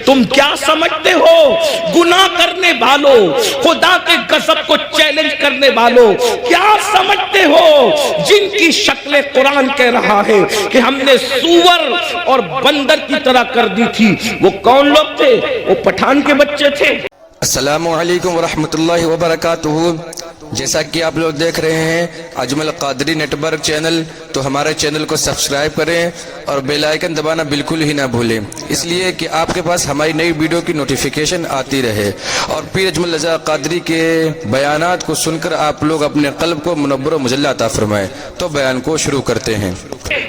تم کیا سمجھتے ہو گناہ کرنے والوں، خدا کے غضب کو چیلنج کرنے والوں، کیا سمجھتے ہو جن کی شکل قرآن کہہ رہا ہے کہ ہم نے سور اور بندر کی طرح کر دی تھی، وہ کون لوگ تھے؟ وہ پٹھان کے بچے تھے۔ السلام علیکم ورحمۃ اللہ وبرکاتہ۔ جیسا کہ آپ لوگ دیکھ رہے ہیں Ajmal Qadri network channel, تو ہمارے چینل کو سبسکرائب کریں اور بیل آئیکن دبانا بالکل ہی نہ بھولیں، اس لیے کہ آپ کے پاس ہماری نئی ویڈیو کی نوٹیفیکیشن آتی رہے، اور پیر اجمل رضا قادری کے بیانات کو سن کر آپ لوگ اپنے قلب کو منور و مجلہ عطا فرمائیں۔ تو بیان کو شروع کرتے ہیں۔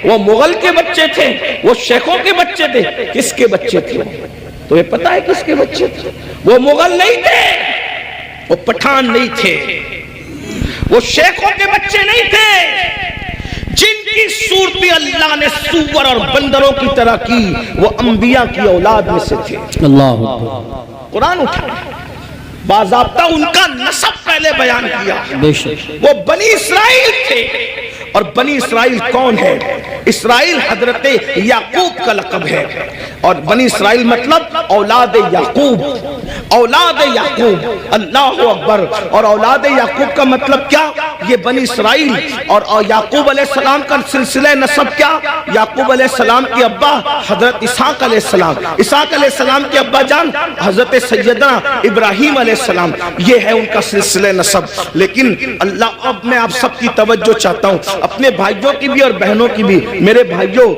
وہ مغل کے بچے تھے، وہ شیخوں کے بچے تھے، کس کے بچے تھے؟ تو یہ پتا ہے کس کے بچے تھے؟ وہ مغل نہیں تھے، وہ پٹھان نہیں تھے، وہ شیخوں کے بچے نہیں تھے، جن کی صورت اللہ نے سور اور بندروں کی طرح کی، وہ انبیاء کی اولاد میں سے تھے۔ اللہ قرآن اٹھا باضابطہ ان کا نسب پہلے بیان کیا، وہ بنی اسرائیل تھے۔ اور بنی اسرائیل کون ہے؟ اسرائیل حضرت یعقوب کا لقب ہے، اور بنی اسرائیل مطلب اولاد یعقوب، اولاد یعقوب، اللہ اکبر۔ اور اولاد یعقوب کا مطلب کیا؟ یہ بنی اسرائیل اور یعقوب علیہ السلام کا سلسلہ نسب کیا؟ یعقوب علیہ السلام کی ابا حضرت اسحاق علیہ السلام، اسحاق علیہ السلام کی ابا جان حضرت سیدنا ابراہیم علیہ السلام، یہ ہے ان کا سلسلہ نسب۔ لیکن اللہ، اب میں آپ سب کی توجہ چاہتا ہوں، اپنے بھائیوں کی بھی اور بہنوں کی بھی۔ میرے بھائیوں،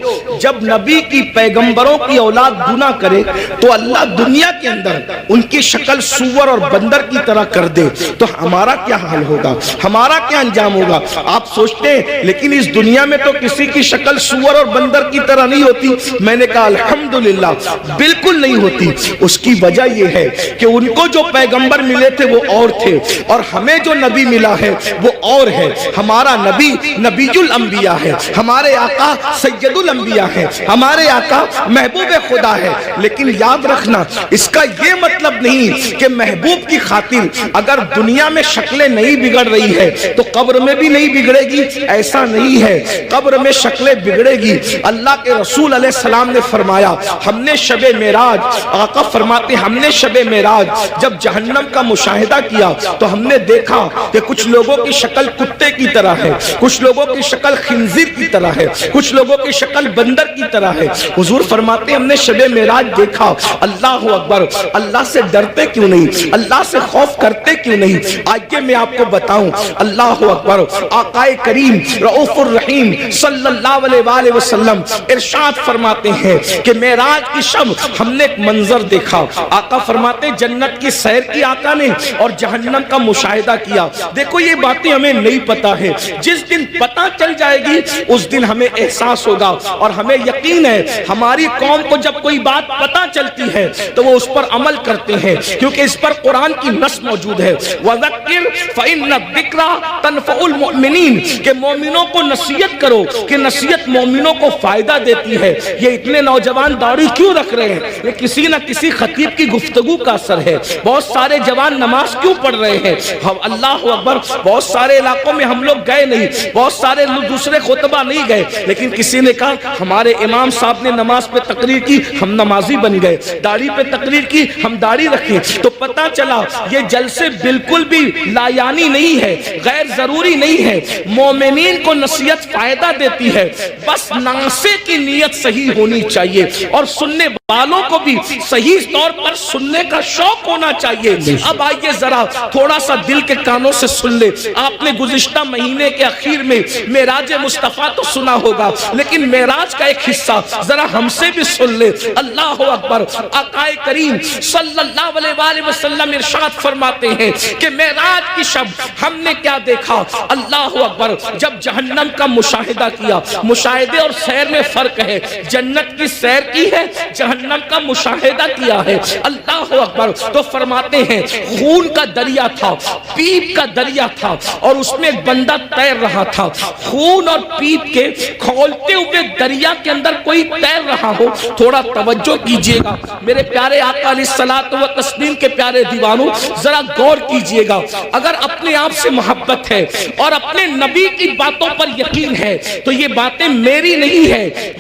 جب نبی کی پیغمبروں کی اولاد گناہ کرے تو اللہ دنیا کے اندر ان کی شکل سور اور بندر کی طرح کر دے تو ہمارا کیا حال ہوگا، ہمارا کیا انجام ہوگا؟ آپ سوچتے ہیں لیکن اس دنیا میں تو کسی کی شکل سور اور بندر کی طرح نہیں ہوتی۔ میں نے کہا الحمدللہ بالکل نہیں ہوتی۔ اس کی وجہ یہ ہے کہ ان کو جو پیغمبر ملے تھے وہ اور تھے، اور ہمیں جو نبی ملا ہے وہ اور ہے۔ ہمارا نبی نبی الانبیاء ہے، ہمارے آقا سید الانبیاء ہے، ہمارے آقا محبوب خدا ہے۔ لیکن یاد رکھنا، اس کا یہ مطلب نہیں کہ محبوب کی خاطر اگر دنیا میں شکلیں نہیں بگڑ رہی ہے تو قبر میں بھی نہیں بگڑے گی، ایسا نہیں ہے۔ قبر میں شکلیں بگڑے گی۔ اللہ کے رسول علیہ السلام نے فرمایا، ہم نے شب معراج، آقا فرماتے ہم نے شب معراج جب جہنم کا مشاہدہ کیا تو ہم نے دیکھا کہ کچھ لوگوں کی شکل کتے کی طرح ہے، کچھ لوگوں کی شکل خنزیر کی طرح ہے، کچھ لوگوں کی شکل بندر کی طرح ہے۔ حضور فرماتے ہم نے شب معراج دیکھا، اللہ اکبر، اللہ سے ڈرتے کیوں نہیں، اللہ سے خوف کرتے کیوں نہیں؟ آئیے میں آپ کو بتاؤں، اللہ اکبر۔ آقا کریم رؤوف الرحیم صلی اللہ علیہ وآلہ وسلم ارشاد فرماتے ہیں کہ معراج کی شب ہم نے ایک منظر دیکھا۔ آقا فرماتے جنت کی سیر کی آقا نے اور جہنم کا مشاہدہ کیا۔ دیکھو یہ باتیں ہمیں نہیں پتا ہے، جس دن پتہ چل جائے گی اس دن ہمیں احساس ہوگا، اور ہمیں یقین ہے ہماری قوم کو جب کوئی بات پتہ چلتی ہے تو وہ اس پر عمل کرتے ہیں، کیونکہ اس پر قرآن کی نص موجود ہے، وَذَكِّرْ فَإِنَّ الذِّكْرَى تَنفَعُ الْمُؤْمِنِينَ، کہ مومنوں کو نصیحت کرو کہ نصیحت مومنوں کو فائدہ دیتی ہے۔ یہ اتنے نوجوان داڑھی کیوں رکھ رہے ہیں؟ یہ کسی نہ کسی خطیب کی گفتگو کا اثر ہے۔ بہت سارے جوان نماز کیوں پڑھ رہے ہیں؟ اللہ اکبر، بہت سارے علاقوں میں ہم لوگ گئے نہیں، بہت سارے دوسرے خطبہ نہیں گئے، لیکن کسی نے کہا ہمارے امام صاحب نے نماز پہ تقریر کی، ہم نمازی بن گئے، داڑھی پہ تقریر کی، ہم داڑھی رکھیں۔ تو پتہ چلا یہ جلسے بالکل بھی لایانی نہیں ہے، غیر ضروری نہیں ہے۔ مومنین کو نصیحت فائدہ دیتی ہے، بس ناصح کی نیت صحیح ہونی چاہیے، اور سننے والوں کو بھی صحیح طور پر سننے کا شوق ہونا چاہیے۔ اب آئیے ذرا تھوڑا سا دل کے کانوں سے سن لے۔ آپ نے گزشتہ مہینے کے اخیر میں معراج مصطفیٰ تو سنا ہوگا، لیکن معراج کا ایک حصہ ذرا ہم سے بھی سن لے۔ اللہ اکبر۔ آقا کریم صلی اللہ علیہ وآلہ وسلم ارشاد فرماتے ہیں کہ معراج کی شب ہم نے کیا دیکھا؟ اللہ اکبر۔ جب جہنم کا مشاہدہ کیا، مشاہدے اور سیر میں فرق ہے، جنت کی سیر کی ہے، جہنم کا مشاہدہ کیا ہے۔ اللہ اکبر۔ تو فرماتے ہیں خون کا دریا تھا، پیپ کا دریا تھا، اور اس میں ایک بندہ تیر رہا تھا۔ خون اور پیپ کے کھولتے ہوئے دریا کے اندر کوئی تیر رہا ہو، تھوڑا توجہ کیجئے گا میرے پیارے آقا علیہ الصلوۃ والتسلیم کے پیارے دیوانوں، ذرا غور کیجئے گا۔ اگر اپنے آپ سے محبت ہے اور اپنے نبی کی باتوں پر یقین ہے تو یہ باتیں میری نہیں ہے،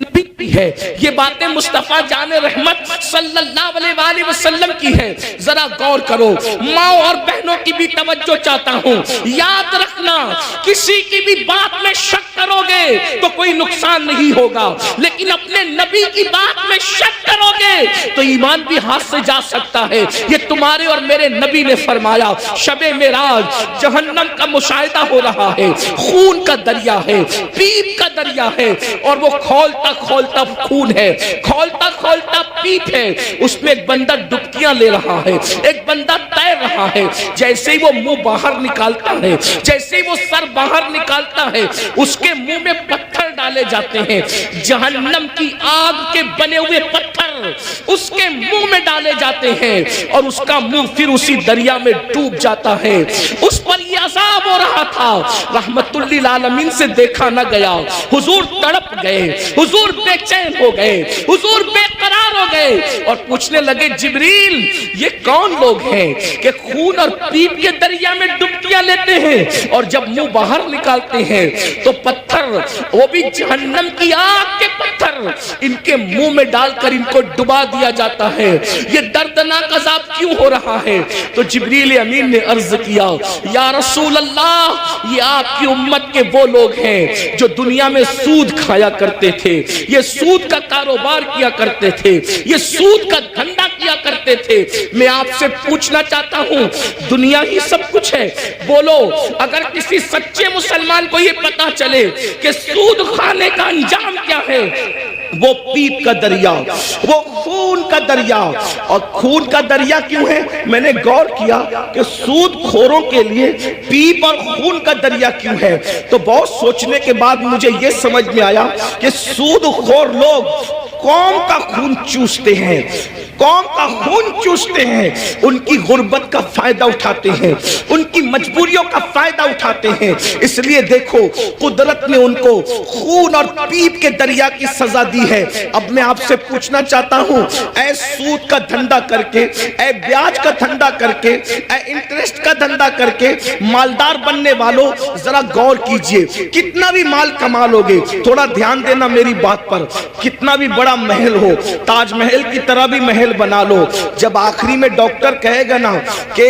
نبی کی ہے، یہ باتیں مصطفیٰ جان رحمت صلی اللہ علیہ وآلہ وسلم کی ہے. ذرا غور کرو. ماں اور بہنوں کی بھی توجہ چاہتا ہوں. یاد رکھنا کسی کی بھی بات میں شک کرو گے تو کوئی نقصان نہیں ہوگا, لیکن اپنے نبی کی بات میں شک کرو گے تو ایمان بھی ہاتھ سے جا سکتا ہے. یہ تمہارے اور میرے نبی نے فرمایا. شب معراج جہنم کا مشاہدہ ہو رہا ہے, خون کا دریا ہے, پیپ کا دریا ہے, اور وہ کھولتا کھولتا خون ہے, کھولتا کھولتا پیپ ہے. اس میں ایک بندہ ڈبکیاں لے رہا ہے, ایک بندہ تیر رہا ہے. جیسے ہی وہ منہ باہر نکالتا ہے, جیسے ہی وہ سر باہر نکالتا ہے, اس کے منہ میں پتھر ڈالے جاتے ہیں. جہنم کی آگ کے بنے ہوئے پتھر اس کے منہ میں ڈالے جاتے ہیں, اور اس کا منہ پھر اسی دریا میں ڈوب جاتا ہے. اس پر یہ عذاب ہو رہا تھا. رحمت للعالمین سے دیکھا نہ گیا. حضور تڑپ گئے, حضور بے چین ہو گئے, حضور بے قرار ہو گئے, اور پوچھنے لگے جبریل یہ کون لوگ ہیں کہ خون اور پیپ کے دریا میں ڈبکیاں لیتے ہیں, اور جب منہ باہر نکالتے ہیں تو پتھر, وہ بھی جہنم کی آگ کے پتھر, ان کے منہ میں ڈال کر ان کو ڈبا دیا جاتا ہے. یہ دردناک عذاب کیوں ہو رہا ہے؟ تو جبریل امین نے عرض کیا یا رسول اللہ, یہ آپ کی امت کے وہ لوگ ہیں جو دنیا میں سود کھایا کرتے تھے, یہ سود کا کاروبار کیا کرتے تھے, یہ سود کا دھندا کیا کرتے تھے. میں آپ سے پوچھنا چاہتا ہوں, دنیا ہی سب کچھ ہے, بولو اگر کسی سچے مسلمان کو یہ پتا چلے کہ سود کھانے کا انجام کیا ہے, وہ پیپ کا دریا, وہ خون کا دریا. اور خون کا دریا کیوں ہے؟ میں نے غور کیا کہ سود خوروں کے لیے پیپ اور خون کا دریا کیوں ہے. تو بہت سوچنے کے بعد مجھے یہ سمجھ میں آیا کہ سود خور لوگ قوم کا خون چوستے ہیں, قوم کا خون چوستے ہیں, ان کی غربت کا فائدہ اٹھاتے ہیں, ان کی مجبوریوں کا فائدہ اٹھاتے ہیں. اس لیے دیکھو قدرت نے ان کو خون اور پیپ کے دریا کی سزا دی ہے. اب میں آپ سے پوچھنا چاہتا ہوں, اے سود کا دھندا کر کے, اے بیاج کا دھندا کر کے, اے انٹرسٹ کا دھندا کر کے مالدار بننے والوں, ذرا غور کیجئے کتنا بھی مال کما لو گے, تھوڑا دھیان دینا میری بات پر, کتنا بھی بڑا محل ہو, تاج محل کی طرح بھی محل بنا لو, جب آخری میں ڈاکٹر کہے گا نا کہ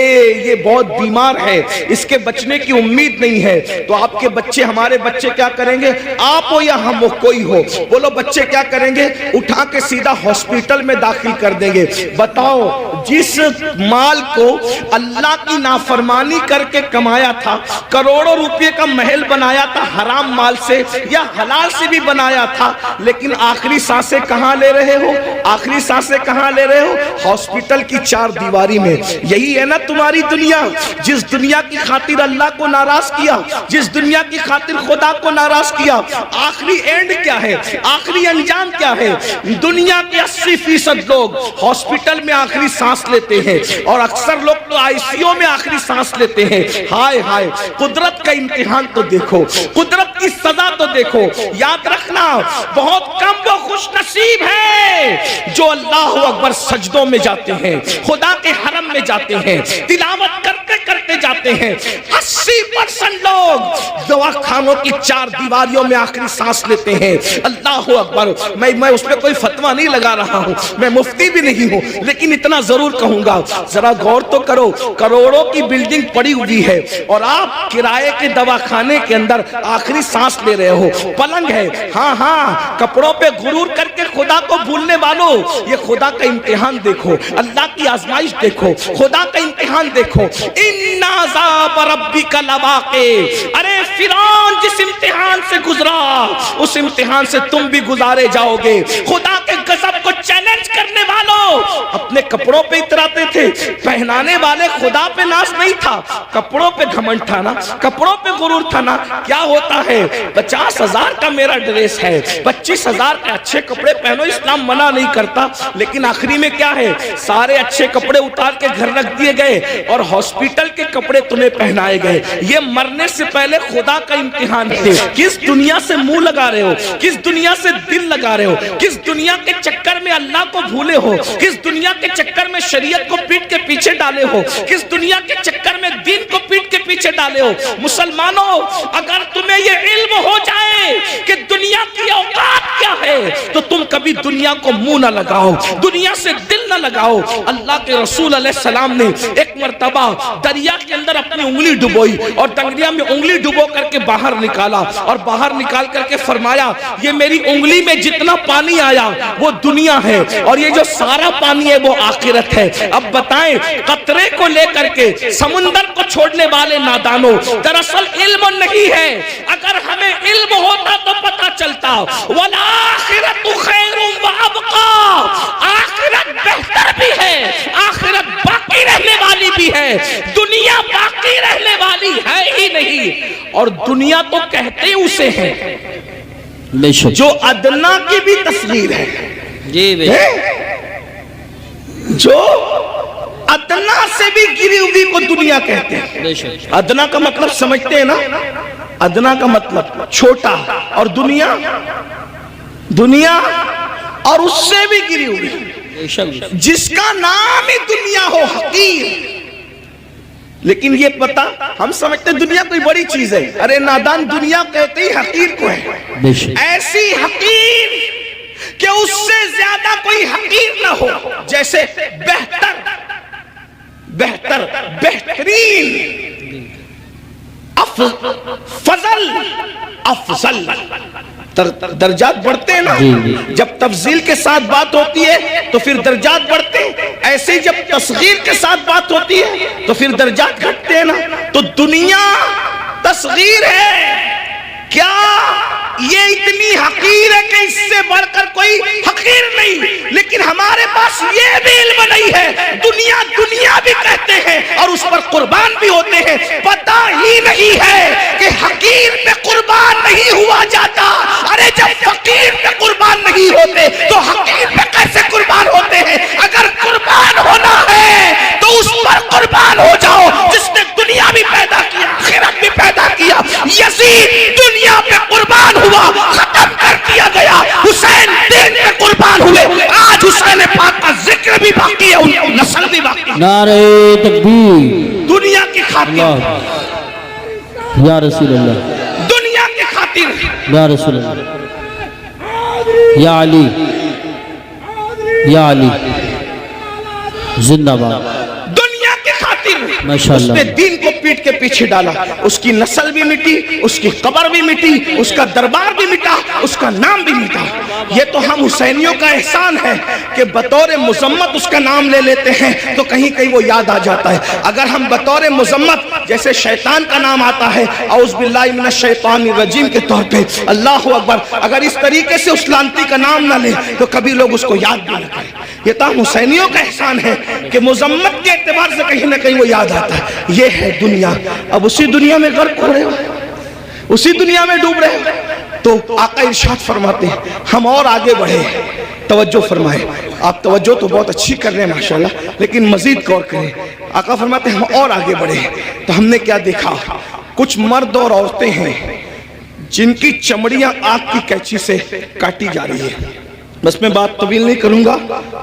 یہ بہت بیمار ہے, اس کے بچنے کی امید نہیں ہے, تو آپ کے بچے, ہمارے بچے کیا کریں گے؟ آپ ہو یا ہم ہو, کوئی ہو, بولو بچے کیا کریں گے؟ اٹھا کے سیدھا ہاسپٹل میں داخل کر دیں گے. بتاؤ جس مال کو اللہ کی نافرمانی کر کے کمایا تھا, کروڑوں روپے کا محل بنایا تھا حرام مال سے یا حلال سے بھی بنایا تھا, لیکن آخری سانسیں کہاں لے رہے ہو؟ آخری سانسیں کہاں لے رہے ہو؟ ہاسپٹل کی چار دیواری میں. یہی ہے نا تمہاری دنیا, جس دنیا کی خاطر اللہ کو ناراض کیا, جس دنیا کی خاطر خدا کو ناراض کیا, آخری اینڈ کیا ہے, آخری انجام کیا ہے؟ دنیا کے 80% لوگ ہاسپٹل میں آخری سانس لیتے ہیں, اور اکثر لوگ تو آئی سی یو میں آخری سانس لیتے ہیں. ہائے ہائے, قدرت کا امتحان تو دیکھو, قدرت کی سزا تو دیکھو. یاد رکھنا بہت کم وہ خوش نصیب ہے جو اللہ اکبر سجدوں میں جاتے ہیں, خدا کے حرم میں جاتے ہیں, تلاوت کرتے کرتے جاتے ہیں. 80% لوگ دوا خانوں کی چار دیواریوں میں آخری سانس لیتے ہیں. اللہ اکبر. میں اس پہ کوئی فتویٰ نہیں لگا رہا ہوں, میں مفتی بھی نہیں ہوں, لیکن اتنا ضرور کہوں گا, ذرا غور تو کرو, کروڑوں کی بلڈنگ پڑی ہوئی ہے اور آپ کرائے کے دوا خانے کے اندر آخری سانس لے رہے ہو. پلنگ ہے, ہاں ہاں, کپڑوں پہ غرور کر کے خدا کو بھولنے والوں, یہ خدا کا امتحان دیکھو, اللہ کی آزمائش دیکھو, خدا کا امتحان دیکھو. ان عذاب ربک لواقع. ارے فرعون جس امتحان سے گزرا, اس امتحان سے تم بھی گزارے جاؤ گے. خدا کے غضب کو چیلنج کرنے والوں اپنے کپڑوں پہ اتراتے تھے, پہنانے والے خدا پہ ناز نہیں تھا, کپڑوں پہ گھمنڈ تھا نا, کپڑوں پہ غرور تھا نا. کیا ہوتا ہے, 50,000 کا میرا ڈریس ہے, 25,000 کے اچھے کپڑے پہنو, اسلام منع نہیں کرتا, لیکن آخری میں کیا ہے, سارے اچھے کپڑے اتار کے گھر رکھ دیے گئے اور ہاسپٹل کے کپڑے تمہیں پہنائے گئے. یہ مرنے سے پہلے خدا کا امتحان ہے. کس دنیا سے منہ لگا رہے ہو, کس دنیا سے دل لگا رہے ہو, کس دنیا کے چکر میں اللہ کو بھولے ہو, کس دنیا کے چکر میں شریعت کو پیٹ کے پیچھے ڈالے ہو, کس دنیا کے چکر چکر میں دین کو پیٹ کے پیچھے ڈالے ہو۔ مسلمانوں، اگر تمہیں یہ علم ہو جائے کہ دنیا کی اوقات کیا ہے تو تم کبھی دنیا کو منہ نہ لگاؤ، دنیا سے دل نہ لگاؤ۔ اللہ کے رسول علیہ السلام نے ایک مرتبہ دریا کے اندر اپنی انگلی ڈبوئی اور دریا میں انگلی ڈبو کر کے باہر نکالا، اور باہر نکال کر کے فرمایا یہ میری انگلی میں جتنا پانی آیا وہ دنیا ہے، اور یہ جو سارا پانی ہے وہ آخرت ہے۔ اب بتائیں، قطرے کو لے کر کے سمندر کو چھوڑنے والے نادانوں، دراصل علم نہیں ہے۔ اگر ہمیں علم ہوتا تو پتہ چلتا، وَالْآخِرَةُ خَيْرٌ وَأَبْقَىٰ، آخرت بہتر بھی ہے، آخرت باقی رہنے والی بھی ہے، دنیا باقی رہنے والی ہے ہی نہیں۔ اور دنیا تو کہتے اسے ہیں جو ادنا کی بھی تصغیر ہے، جو ادنا سے بھی گری ہوئی کو دنیا کہتے ہیں۔ ادنا کا مطلب سمجھتے ہیں نا؟ ادنا کا مطلب چھوٹا، اور دنیا اور اس سے بھی گری ہوئی، جس کا نام ہی دنیا ہو، حقیر۔ لیکن یہ پتا ہم سمجھتے دنیا کوئی بڑی چیز ہے، ارے نادان، دنیا کہتے ہی حقیر کو ہے، ایسی حقیر کہ اس سے زیادہ کوئی حقیر نہ ہو، جیسے بہترین، افضل درجات بڑھتے ہیں نا، جب تفضیل کے ساتھ بات ہوتی ہے تو پھر درجات بڑھتے ہیں، ایسے ہی جب تصغیر کے ساتھ بات ہوتی ہے تو پھر درجات گھٹتے ہیں نا۔ تو دنیا تصغیر ہے، کیا یہ اتنی حقیر ہے کہ اس سے بڑھ کر کوئی حقیر نہیں، لیکن ہمارے پاس یہ بھی علم نہیں ہے، دنیا بھی کہتے ہیں اور اس پر قربان بھی ہوتے ہیں، پتہ ہی نہیں ہے کہ حقیر پہ قربان نہیں ہوا جاتا۔ ارے جب فقیر پہ قربان نہیں ہوتے تو حقیر پہ کیسے قربان ہوتے ہیں؟ اگر قربان ہونا ہے تو اس پر قربان ہو جاؤ جس نے دنیا بھی پیدا کیا، آخرت بھی پیدا کیا۔ یزید دنیا پہ قربان ہوا، ختم کر دیا گیا، حسین دین پہ قربان ہوئے، آج حسین پاک کا ذکر بھی باقی ہے، ان کی نسل بھی باقی ہے۔ نعرہ تکبیر، دنیا کی خاطر، یا رسول اللہ، دنیا کی خاطر، یا رسول اللہ، یا علی، یا علی زندہ باد، دنیا کی خاطر اس ماشاءاللہ، نے دین کو پیٹ کے پیچھے ڈالا، اس کی نسل بھی مٹی، اس کی قبر بھی مٹی، اس کا دربار بھی مٹا، اس کا نام بھی مٹا۔ یہ تو ہم حسینیوں کا احسان ہے کہ بطور مذمت اس کا نام لے لیتے ہیں تو کہیں کہیں وہ یاد آ جاتا ہے۔ اگر ہم بطور مذمت جیسے شیطان کا نام آتا ہے، اعوذ باللہ من الشیطان الرجیم کے طور پہ، اللہ اکبر، اگر اس طریقے سے اس لانتی کا نام نہ لے تو کبھی لوگ اس کو یاد بھی نہ کریں۔ یہ تو ہم حسینیوں کا احسان ہے کہ مذمت کے اعتبار سے کہیں نہ کہیں وہ یاد آتا ہے۔ یہ ہے دنیا، اب اسی دنیا میں غرق ہو رہے ہو، اسی دنیا میں ڈوب رہے ہو۔ تو آقا ارشاد فرماتے ہیں ہم اور آگے بڑھے، توجہ فرمائے، آپ توجہ تو بہت اچھی کر رہے ہیں ماشاءاللہ، لیکن مزید غور کریں۔ آقا فرماتے ہیں ہم اور آگے بڑھے تو ہم نے کیا دیکھا؟ کچھ مرد اور عورتیں ہیں جن کی چمڑیاں آگ کی کینچی سے کاٹی جا رہی ہے۔ بس میں بات طویل نہیں کروں گا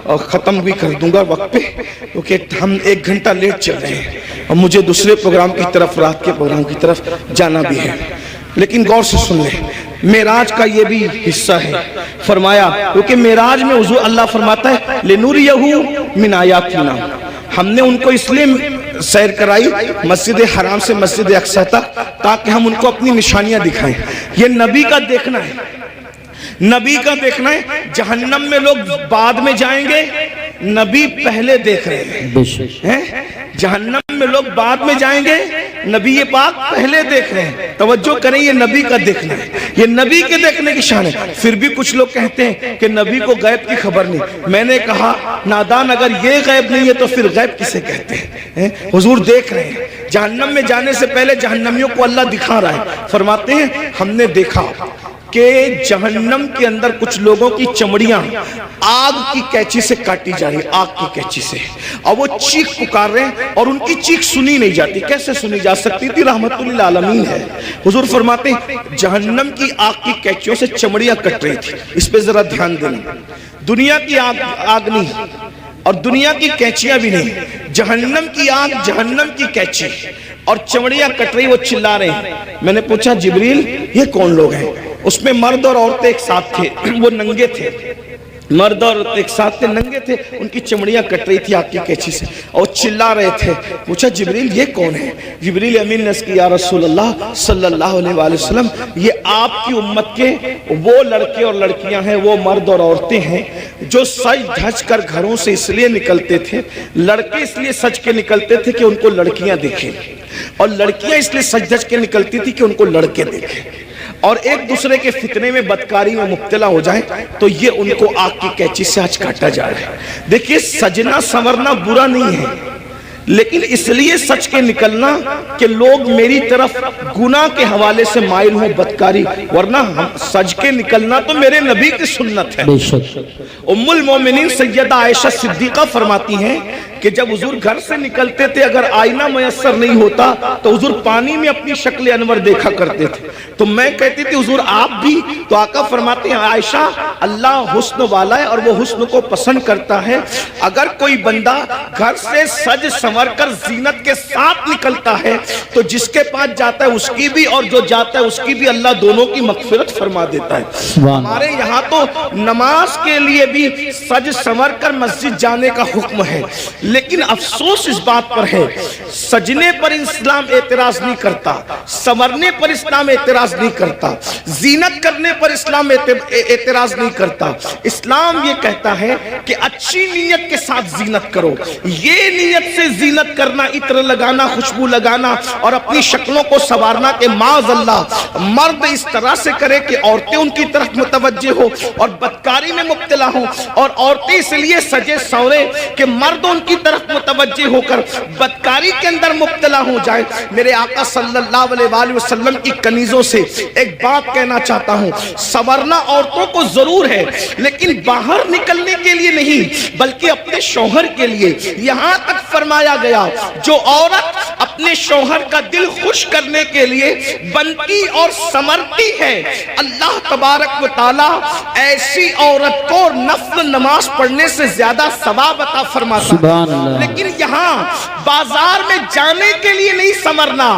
اور ختم بھی کر دوں گا وقت پہ، کیونکہ ہم 1 گھنٹہ لیٹ چل رہے ہیں اور مجھے دوسرے پروگرام کی طرف، رات کے پروگرام کی طرف جانا بھی ہے۔ لیکن غور سے سن لیں، معراج کا یہ بھی حصہ ہے۔ فرمایا کیونکہ معراج میں حضور اللہ فرماتا ہے لِنُرِيَهُ مِنْ آیَاتِنَا، ہم نے ان کو اس لیے سیر کرائی مسجد حرام سے مسجد اقصی تک تاکہ ہم ان کو اپنی نشانیاں دکھائیں۔ یہ نبی کا دیکھنا ہے، نبی کا دیکھنا ہے۔ جہنم میں لوگ بعد میں جائیں گے، نبی پہلے دیکھ رہے ہیں۔ جہنم میں لوگ بعد میں جائیں گے، نبی پاک پہلے دیکھ رہے ہیں۔ توجہ کریں، یہ نبی کا دیکھنا ہے، یہ نبی کے دیکھنے کی شان ہے۔ پھر بھی کچھ لوگ کہتے ہیں کہ نبی کو غیب کی خبر نہیں۔ میں نے کہا نادان، اگر یہ غیب نہیں ہے تو پھر غیب کسے کہتے ہیں؟ حضور دیکھ رہے ہیں، جہنم میں جانے سے پہلے جہنمیوں کو اللہ دکھا رہا ہے۔ فرماتے ہیں ہم نے دیکھا کہ جہنم کے اندر کچھ لوگوں کی چمڑیاں آگ کی کینچی سے کاٹی جا رہی، آگ کی کینچی سے، اور وہ چیخ پکار رہے ہیں اور ان کی چیخ سنی نہیں جاتی۔ کیسے سنی جا سکتی تھی؟ رحمت للعالمین ہے۔ حضور فرماتے ہیں جہنم کی آگ کی کینچیوں سے چمڑیاں کٹ رہی تھی۔ اس پہ ذرا دھیان دینا، دنیا کی آگ نہیں، اور دنیا کی کینچیاں بھی نہیں، جہنم کی آنکھ، جہنم کی کینچی اور چمڑیاں کٹ رہی، وہ چلا رہے ہیں۔ میں نے پوچھا جبریل یہ کون لوگ ہیں؟ اس میں مرد اور عورتیں ایک ساتھ تھے، وہ ننگے تھے، مرد اور عورتیں ایک ساتھ تھے، ننگے تھے، ان کی چمڑیاں کٹ رہی تھی آگ کی کینچی سے اور چلا رہے تھے۔ پوچھا جبریل یہ کون ہے؟ جبریل امین نے کہا یا رسول اللہ صلی اللہ علیہ وآلہ وسلم، یہ آپ کی امت کے وہ لڑکے اور لڑکیاں ہیں، وہ مرد اور عورتیں ہیں جو سج دھج کر گھروں سے اس لیے نکلتے تھے، لڑکے اس لیے سج کے نکلتے تھے کہ ان کو لڑکیاں دیکھیں، اور لڑکیاں اس لیے سج دھج کے نکلتی تھی کہ ان کو لڑکے دیکھیں، اور ایک دوسرے کے فتنے میں بدکاری میں مبتلا ہو جائیں تو یہ ان کو آگ کی کینچی سے آج کاٹا جا رہا ہے۔ دیکھیے سجنا سنورنا برا نہیں ہے، لیکن اس لیے سچ کے نکلنا کہ لوگ میری طرف گناہ کے حوالے سے مائل ہوں، بدکاری، ورنہ ہم سج کے نکلنا تو میرے نبی کی سنت ہے۔ بے شک ام المومنین سیدہ عائشہ صدیقہ فرماتی ہیں کہ جب حضور گھر سے نکلتے تھے اگر آئینہ میسر نہیں ہوتا تو حضور پانی میں اپنی شکل انور دیکھا کرتے تھے، تو میں کہتی تھی حضور آپ بھی؟ تو آقا فرماتے ہیں عائشہ اللہ حسن والا ہے اور وہ حسن کو پسند کرتا ہے، اگر کوئی بندہ گھر سے سج سنور کر زینت کے ساتھ نکلتا ہے تو جس کے پاس جاتا ہے اس کی بھی اور جو جاتا ہے اس کی بھی اللہ دونوں کی مغفرت فرما دیتا ہے۔ ہمارے یہاں تو نماز کے لیے بھی سج سنور کر مسجد جانے کا حکم ہے، لیکن افسوس اس بات پر ہے سجنے پر اسلام اعتراض نہیں کرتا، سنورنے پر اسلام اعتراض نہیں کرتا، زینت کرنے پر اسلام اعتراض نہیں کرتا۔ اسلام یہ کہتا ہے کہ اچھی نیت کے ساتھ زینت کرو، یہ نیت سے زینت کرنا، عطر لگانا، خوشبو لگانا اور اپنی شکلوں کو سنوارنا کہ معاذ اللہ مرد اس طرح سے کرے کہ عورتیں ان کی طرف متوجہ ہو اور بدکاری میں مبتلا ہوں، اور عورتیں اس لیے سجے سورے کہ مرد ان کی طرف متوجہ ہو کر بدکاری کے اندر مبتلا ہو جائے۔ میرے آقا صلی اللہ علیہ وآلہ وسلم کی کنیزوں سے ایک بات کہنا چاہتا ہوں، سنورنا عورتوں کو ضرور ہے لیکن باہر نکلنے کے لیے نہیں بلکہ اپنے شوہر کے لیے۔ یہاں تک فرمایا گیا جو عورت اپنے شوہر کا دل خوش کرنے کے لیے بنتی اور سنورتی ہے، اللہ تبارک و تعالی ایسی عورت کو نفل نماز پڑھنے سے زیادہ ثواب عطا فرماتا ہے۔ لیکن یہاں بازار میں جانے کے لیے نہیں سنورنا،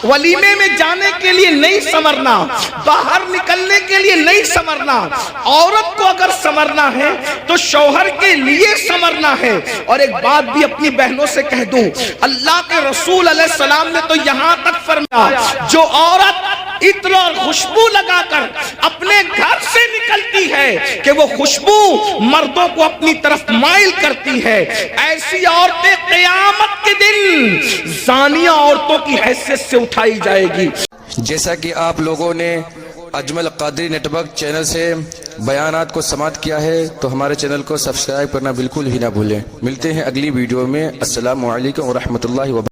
ولیمے میں جانے کے لیے نہیں سنورنا، باہر نکلنے کے لیے نہیں سنورنا، عورت کو اگر سنورنا ہے تو شوہر کے لیے سنورنا ہے۔ اور ایک بات بھی اپنی بہنوں سے کہہ دوں، اللہ کے رسول علیہ السلام نے تو یہاں تک فرمایا جو عورت عطر اور خوشبو لگا کر اپنے گھر سے نکلتی ہے کہ وہ خوشبو مردوں کو اپنی طرف مائل کرتی ہے، ایسی عورتیں قیامت کے دن زانیہ عورتوں کی حیثیت سے اٹھائی جائے گی۔ جیسا کہ آپ لوگوں نے Ajmal Qadri network channel سے بیانات کو سماعت کیا ہے تو ہمارے چینل کو سبسکرائب کرنا بالکل ہی نہ بھولیں۔ ملتے ہیں اگلی ویڈیو میں۔ السلام علیکم ورحمۃ اللہ وبرکاتہ۔